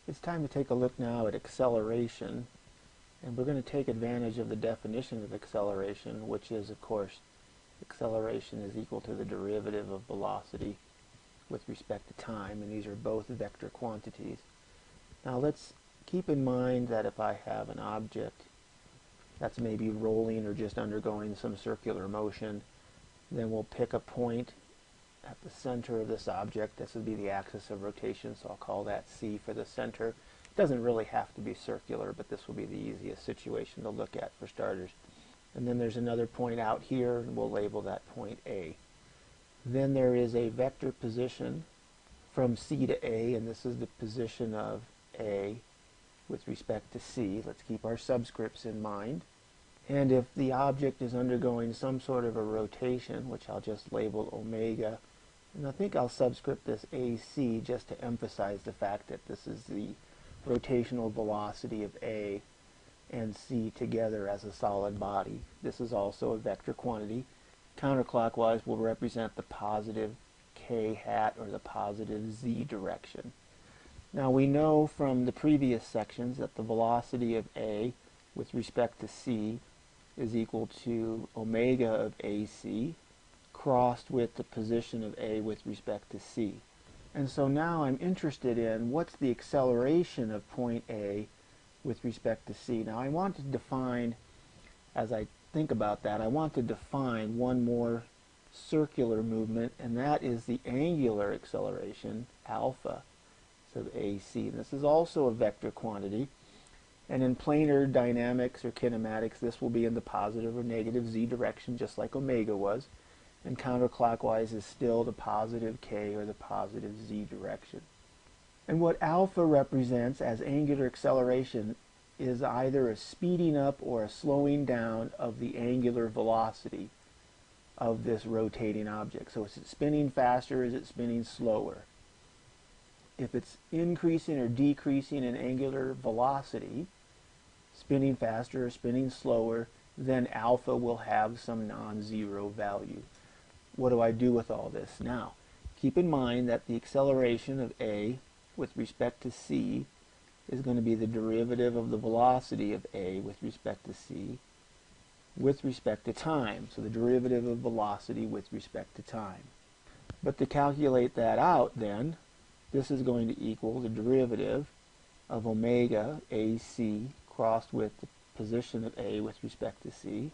It's time to take a look now at acceleration, and we're going to take advantage of the definition of acceleration, which is, of course, acceleration is equal to the derivative of velocity with respect to time, and these are both vector quantities. Now let's keep in mind that if I have an object that's maybe rolling or just undergoing some circular motion, then we'll pick a point at the center of this object. This would be the axis of rotation, so I'll call that C for the center. It doesn't really have to be circular, but this will be the easiest situation to look at for starters. And then there's another point out here, and we'll label that point A. Then there is a vector position from C to A, and this is the position of A with respect to C. Let's keep our subscripts in mind. And if the object is undergoing some sort of a rotation, which I'll just label omega, and I think I'll subscript this AC just to emphasize the fact that this is the rotational velocity of A and C together as a solid body. This is also a vector quantity. Counterclockwise will represent the positive k hat or the positive z direction. Now we know from the previous sections that the velocity of A with respect to C is equal to omega of AC crossed with the position of A with respect to C. And so now I'm interested in what's the acceleration of point A with respect to C. Now I want to define, as I think about that, I want to define one more circular movement, and that is the angular acceleration, alpha, so AC. And this is also a vector quantity, and in planar dynamics or kinematics this will be in the positive or negative z direction, just like omega was, and counterclockwise is still the positive k or the positive z direction. And what alpha represents as angular acceleration is either a speeding up or a slowing down of the angular velocity of this rotating object. So is it spinning faster, is it spinning slower? If it's increasing or decreasing in angular velocity, spinning faster or spinning slower, then alpha will have some non-zero value. What do I do with all this? Now, keep in mind that the acceleration of A with respect to C is going to be the derivative of the velocity of A with respect to C with respect to time. So the derivative of velocity with respect to time. But to calculate that out then, this is going to equal the derivative of omega AC crossed with the position of A with respect to C,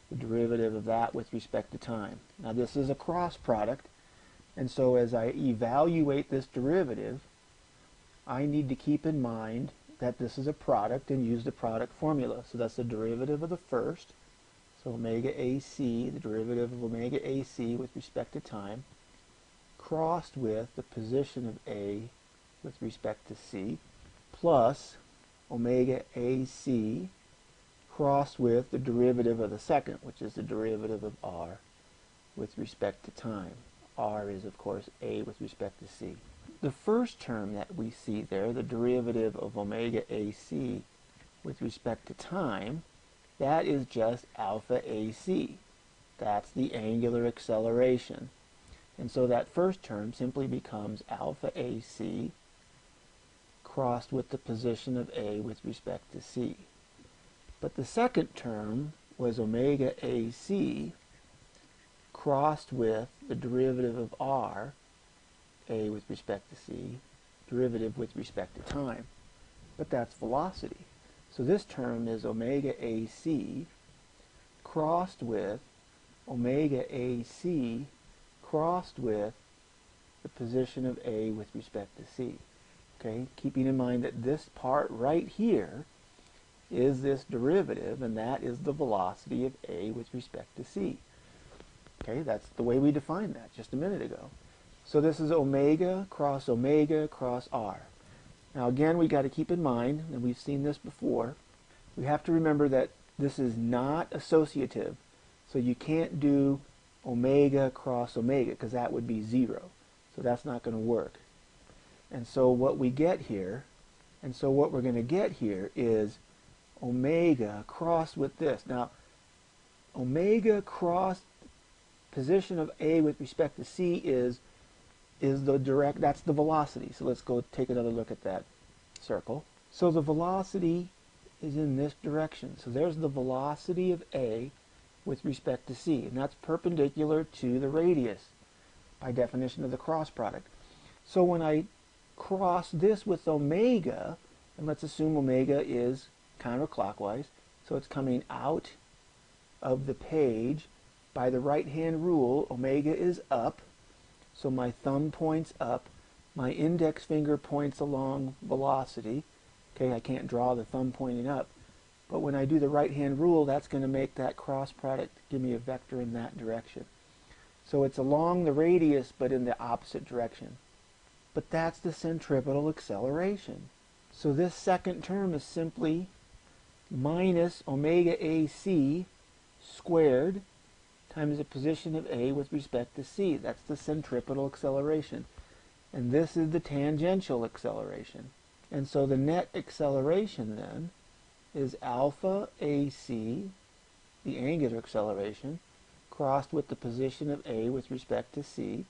the derivative of that with respect to time. Now this is a cross product, and so as I evaluate this derivative, I need to keep in mind that this is a product and use the product formula. So that's the derivative of the first, so omega AC, the derivative of omega AC with respect to time, crossed with the position of A with respect to C, plus omega AC crossed with the derivative of the second, which is the derivative of R with respect to time. R is, of course, A with respect to C. The first term that we see there, the derivative of omega AC with respect to time, that is just alpha AC. That's the angular acceleration. And so that first term simply becomes alpha AC crossed with the position of A with respect to C. But the second term was omega AC crossed with the derivative of R, A with respect to C, derivative with respect to time. But that's velocity. So this term is omega AC crossed with omega AC crossed with the position of A with respect to C. Okay, keeping in mind that this part right here is this derivative, and that is the velocity of A with respect to C. Okay, that's the way we defined that just a minute ago. So this is omega cross R. Now again, we got to keep in mind, and we've seen this before, we have to remember that this is not associative. So you can't do omega cross omega, because that would be 0. So that's not going to work. And so what we get here, what we're going to get here is omega crossed with this. Now, omega cross position of A with respect to C is the direct, that's the velocity. So let's go take another look at that. circle. So the velocity is in this direction. So there's the velocity of A with respect to C, and that's perpendicular to the radius by definition of the cross product. So when I cross this with omega, and let's assume omega is counterclockwise, so it's coming out of the page. By the right-hand rule, omega is up, so my thumb points up, my index finger points along velocity. Okay, I can't draw the thumb pointing up, but when I do the right-hand rule, that's going to make that cross product give me a vector in that direction. So it's along the radius, but in the opposite direction. But that's the centripetal acceleration. So this second term is simply minus omega AC squared times the position of A with respect to C. That's the centripetal acceleration. And this is the tangential acceleration. And so the net acceleration then is alpha AC, the angular acceleration, crossed with the position of A with respect to C.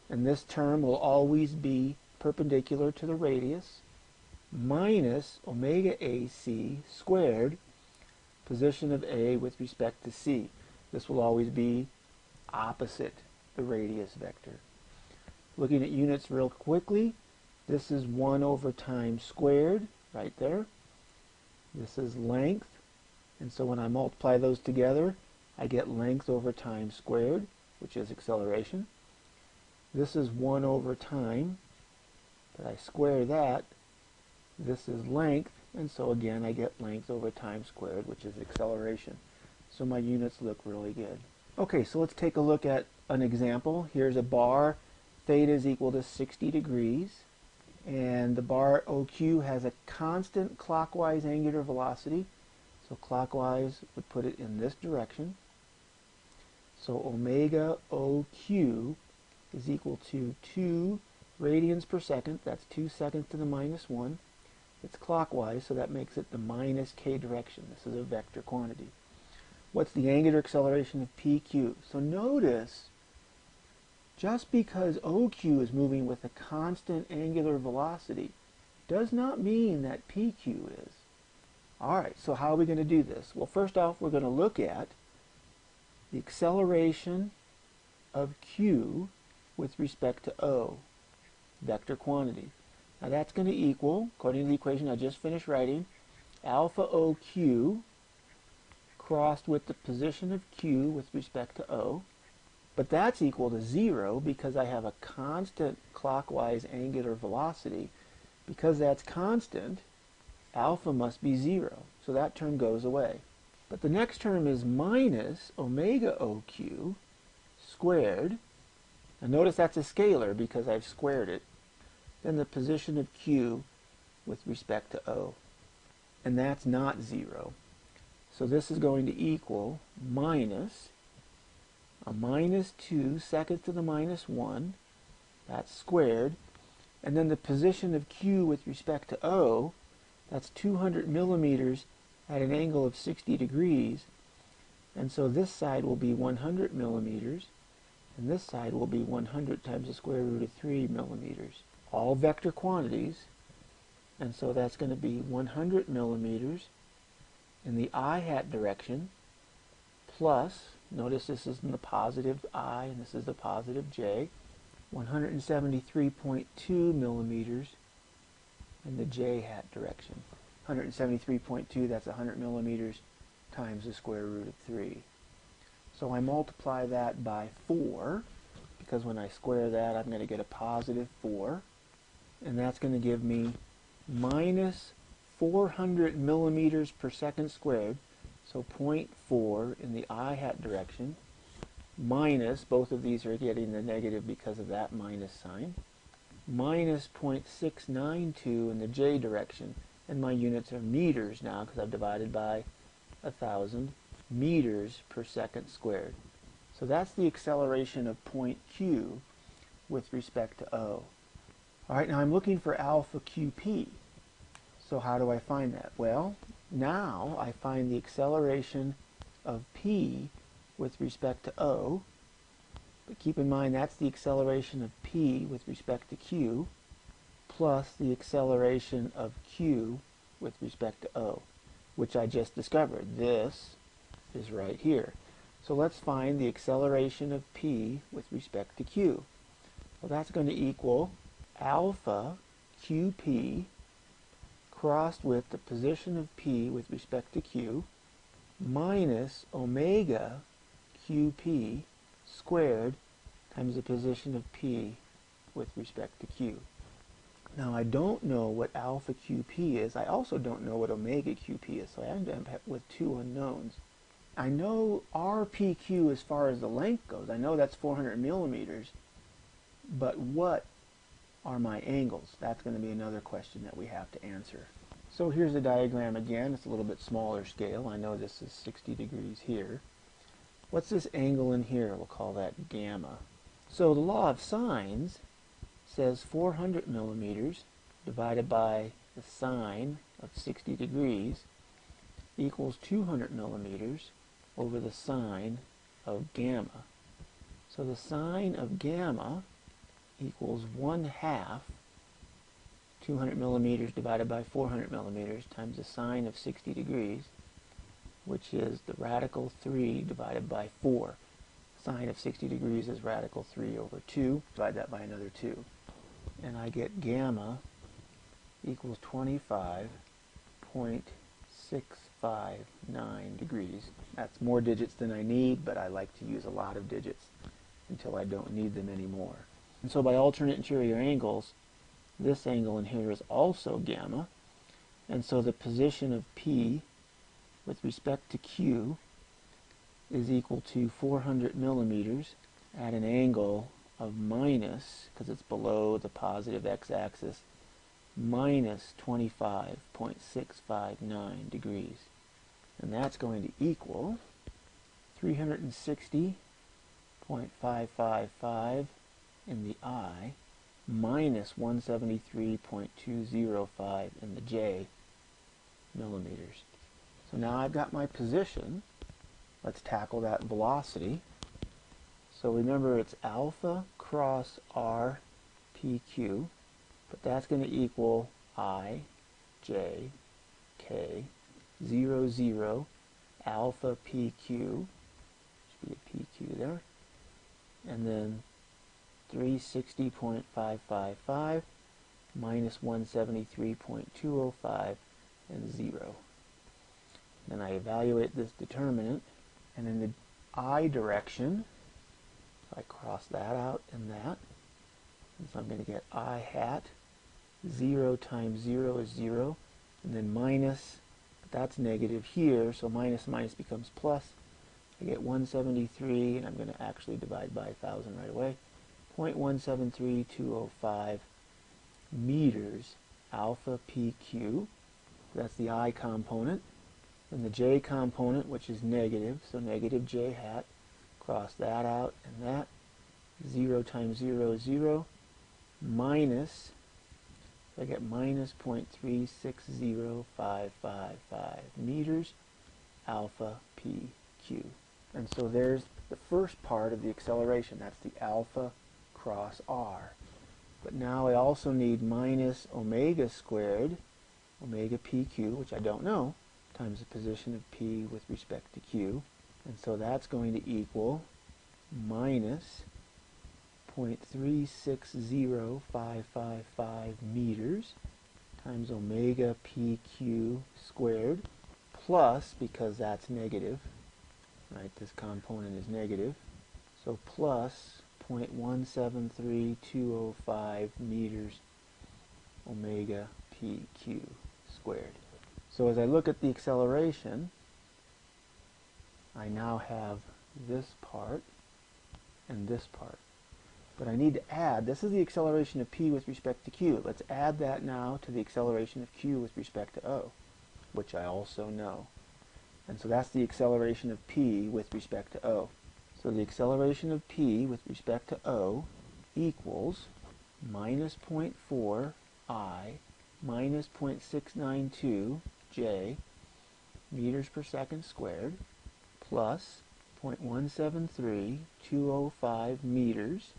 And this term will always be perpendicular to the radius, minus omega AC squared, position of A with respect to C. This will always be opposite the radius vector. Looking at units real quickly, this is 1 over time squared, right there. This is length, and so when I multiply those together, I get length over time squared, which is acceleration. This is 1 over time, but I square that. This is length, and so again I get length over time squared, which is acceleration. So my units look really good. Okay, so let's take a look at an example. Here's a bar. Theta is equal to 60 degrees, and the bar OQ has a constant clockwise angular velocity. So clockwise would put it in this direction. So omega OQ is equal to 2 radians per second. That's 2 seconds to the minus 1. It's clockwise, so that makes it the minus k direction. This is a vector quantity. What's the angular acceleration of PQ? So notice, just because OQ is moving with a constant angular velocity does not mean that PQ is. Alright, so how are we going to do this? Well, first off, we're going to look at the acceleration of Q with respect to O, vector quantity. Now that's going to equal, according to the equation I just finished writing, alpha OQ crossed with the position of Q with respect to O. But that's equal to 0 because I have a constant clockwise angular velocity. Because that's constant, alpha must be 0. So that term goes away. But the next term is minus omega OQ squared. Now notice that's a scalar because I've squared it. Then the position of Q with respect to O. And that's not 0. So this is going to equal minus a minus 2 seconds to the minus 1. That's squared. And then the position of Q with respect to O, that's 200 millimeters at an angle of 60 degrees. And so this side will be 100 millimeters, and this side will be 100 times the square root of 3 millimeters. All vector quantities, and so that's going to be 100 millimeters in the I hat direction, plus, notice this is in the positive I, and this is the positive J, 173.2 millimeters in the J hat direction. 173.2, that's 100 millimeters times the square root of 3. So I multiply that by 4, because when I square that, I'm going to get a positive 4. And that's going to give me minus 400 millimeters per second squared, so 0.4 in the I hat direction, minus, both of these are getting the negative because of that minus sign, minus 0.692 in the J direction. And my units are meters now because I've divided by 1,000 meters per second squared. So that's the acceleration of point Q with respect to O. Alright, now I'm looking for alpha QP. So how do I find that? Well, now I find the acceleration of P with respect to O. But keep in mind that's the acceleration of P with respect to Q, plus the acceleration of q with respect to O, which I just discovered. This is right here. So let's find the acceleration of p with respect to q. Well, that's going to equal alpha qp crossed with the position of p with respect to q minus omega qp squared times the position of p with respect to q. Now I don't know what alpha qp is. I also don't know what omega qp is, so I end up with two unknowns. I know rpq as far as the length goes. I know that's 400 millimeters, but what are my angles? That's going to be another question that we have to answer. So here's the diagram again. It's a little bit smaller scale. I know this is 60 degrees here. What's this angle in here? We'll call that gamma. So the law of sines says 400 millimeters divided by the sine of 60 degrees equals 200 millimeters over the sine of gamma. So the sine of gamma equals 1/2 200 millimeters divided by 400 millimeters times the sine of 60 degrees, which is the radical 3 divided by 4. Sine of 60 degrees is radical 3 over 2. Divide that by another 2. And I get gamma equals 25.659 degrees. That's more digits than I need, but I like to use a lot of digits until I don't need them anymore. And so by alternate interior angles, this angle in here is also gamma, and so the position of P with respect to Q is equal to 400 millimeters at an angle of minus, because it's below the positive x-axis, minus 25.659 degrees. And that's going to equal 360.555 in the I minus 173.205 in the J millimeters. So now I've got my position. Let's tackle that velocity. So remember, it's alpha cross r pq, but that's going to equal I, j, k, 0, 0, alpha pq, should be a pq there, and then 360.555 minus 173.205 and 0. Then I evaluate this determinant, and in the I direction, I cross that out and that, and so I'm going to get I hat, 0 times 0 is 0, and then minus, but that's negative here, so minus minus becomes plus. I get 173, and I'm going to actually divide by 1,000 right away. 0.173205 meters alpha PQ. That's the I component. And the J component, which is negative, so negative J hat. Cross that out and that. 0 times 0 is 0. Minus, so I get minus 0.360555 meters alpha PQ. And so there's the first part of the acceleration. That's the alpha cross r. But now I also need minus omega squared, omega pq, which I don't know, times the position of p with respect to q. And so that's going to equal minus 0.360555 meters times omega pq squared plus, because that's negative, right, this component is negative, so plus 0.173205 meters omega pq squared. So as I look at the acceleration, I now have this part and this part. But I need to add, this is the acceleration of p with respect to q. Let's add that now to the acceleration of q with respect to O, which I also know. And so that's the acceleration of p with respect to O. So the acceleration of p with respect to O equals minus 0.4 I minus 0.692 J meters per second squared plus 0.173205 meters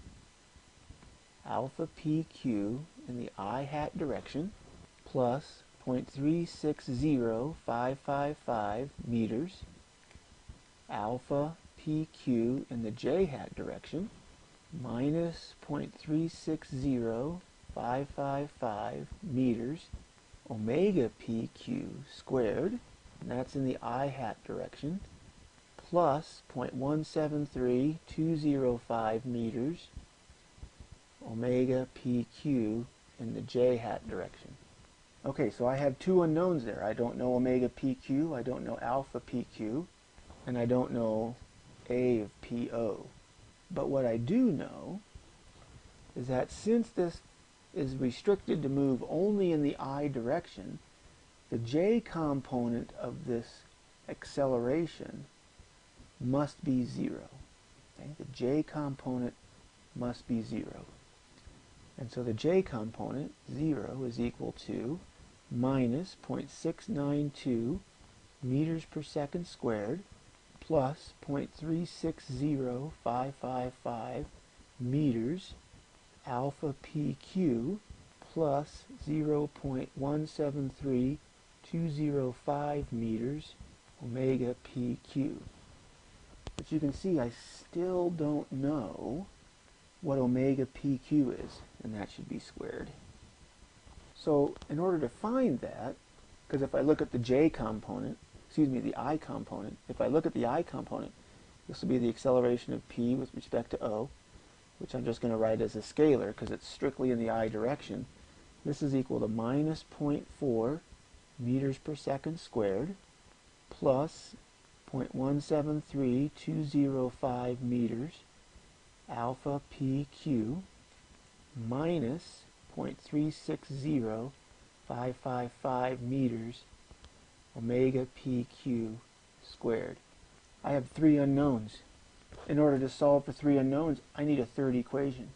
alpha PQ in the I hat direction plus 0.360555 meters alpha PQ in the j hat direction minus 0.360555 meters omega PQ squared, and that's in the I hat direction, plus 0.173205 meters omega PQ in the j hat direction. Okay, so I have two unknowns there. I don't know omega PQ, I don't know alpha PQ, and I don't know A of PO. But what I do know is that since this is restricted to move only in the I direction, the j component of this acceleration must be 0. Okay? The j component must be 0. And so the j component, 0, is equal to minus 0.692 meters per second squared plus 0.360555 meters alpha PQ plus 0.173205 meters omega PQ. But you can see I still don't know what omega PQ is, and that should be squared. So in order to find that, because if I look at the j component, the I component, if I look at the I component, this will be the acceleration of p with respect to O, which I'm just going to write as a scalar because it's strictly in the I direction. This is equal to minus 0.4 meters per second squared plus 0.173205 meters alpha PQ minus 0.360555 meters omega PQ squared. I have three unknowns. In order to solve for three unknowns, I need a third equation.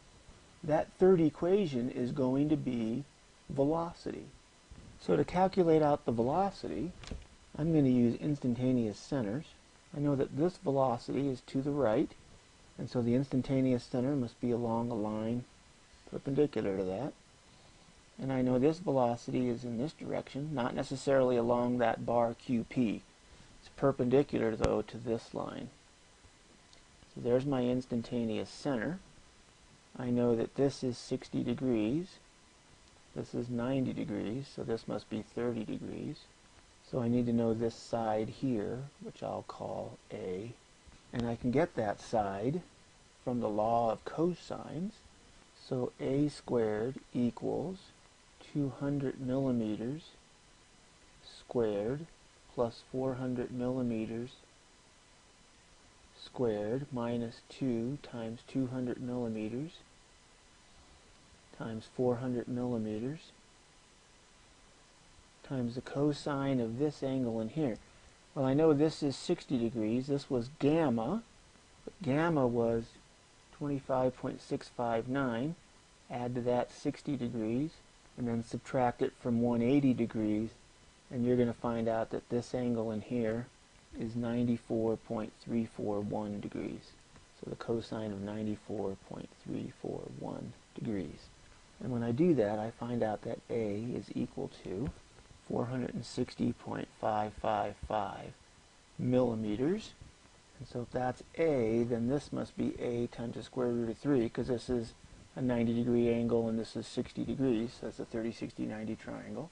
That third equation is going to be velocity. So to calculate out the velocity, I'm going to use instantaneous centers. I know that this velocity is to the right, and so the instantaneous center must be along a line perpendicular to that. And I know this velocity is in this direction, not necessarily along that bar QP. It's perpendicular, though, to this line. So there's my instantaneous center. I know that this is 60 degrees. This is 90 degrees, so this must be 30 degrees. So I need to know this side here, which I'll call A. And I can get that side from the law of cosines. So A squared equals 200 millimeters squared plus 400 millimeters squared minus 2 times 200 millimeters times 400 millimeters times the cosine of this angle in here. Well, I know this is 60 degrees. This was gamma, but gamma was 25.659. Add to that 60 degrees, and then subtract it from 180 degrees, and you're going to find out that this angle in here is 94.341 degrees. So the cosine of 94.341 degrees. And when I do that, I find out that A is equal to 460.555 millimeters. And so if that's A, then this must be A times the square root of 3, because this is a 90 degree angle and this is 60 degrees, so that's a 30, 60, 90 triangle.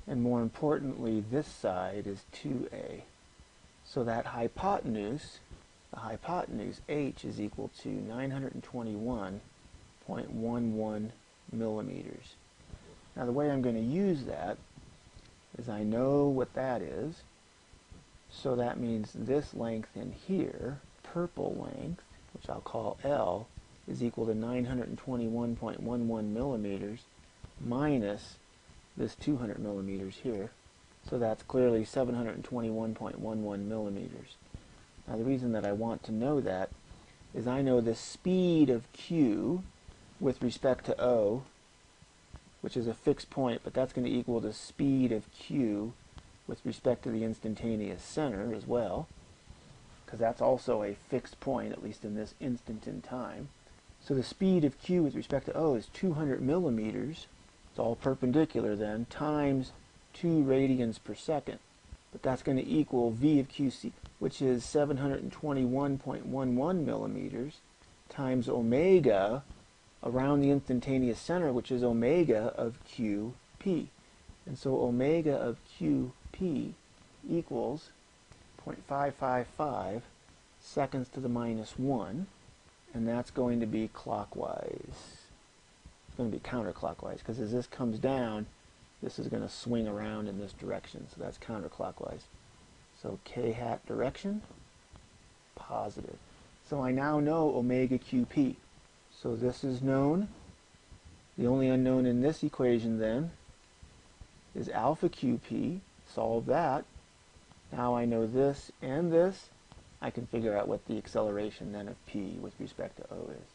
And more importantly, this side is 2A. So that hypotenuse, the hypotenuse H, is equal to 921.11 millimeters. Now the way I'm going to use that is I know what that is, so that means this length in here, purple length, which I'll call L, is equal to 921.11 millimeters minus this 200 millimeters here. So that's clearly 721.11 millimeters. Now the reason that I want to know that is I know the speed of Q with respect to O, which is a fixed point, but that's going to equal the speed of Q with respect to the instantaneous center as well, because that's also a fixed point, at least in this instant in time. So the speed of Q with respect to O is 200 millimeters, it's all perpendicular then, times 2 radians per second. But that's going to equal v of qc, which is 721.11 millimeters, times omega around the instantaneous center, which is omega of qp. And so omega of qp equals 0.555 seconds to the minus 1, and that's going to be clockwise. It's going to be counterclockwise, because as this comes down, this is going to swing around in this direction, so that's counterclockwise. So k hat direction, positive. So I now know omega qp. So this is known. The only unknown in this equation then is alpha qp. Solve that. Now I know this and this. I can figure out what the acceleration then of p with respect to O is.